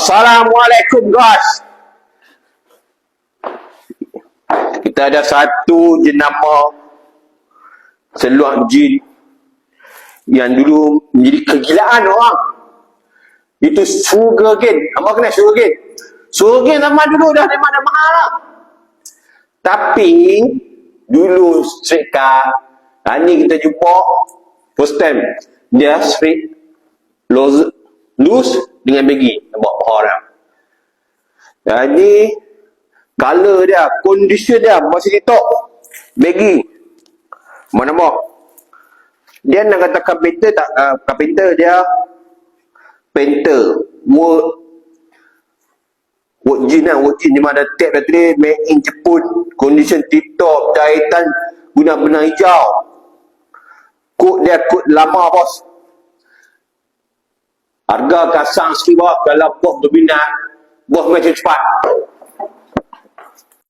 Assalamualaikum guys. Kita ada satu jenama seluar jin yang dulu menjadi kegilaan orang. Itu sugar cane. Apa kena sugar cane? Sugar cane zaman dulu dah memang dah mahal lah. Tapi dulu straight car, ni kita jumpa first time dia straight loose dengan baggy, nampak orang. Jadi color dia, condition dia masih hitam, baggy. Mana nampak? Dia nak kata carpenter tak? Carpenter dia painter. Work jean dia ada tab dah tulis made in Jepun, condition tip-top, jahitan guna benang hijau. Kod dia kod lama bos. Harga kasang sekiwa kalau bos berminat, bos macam cepat.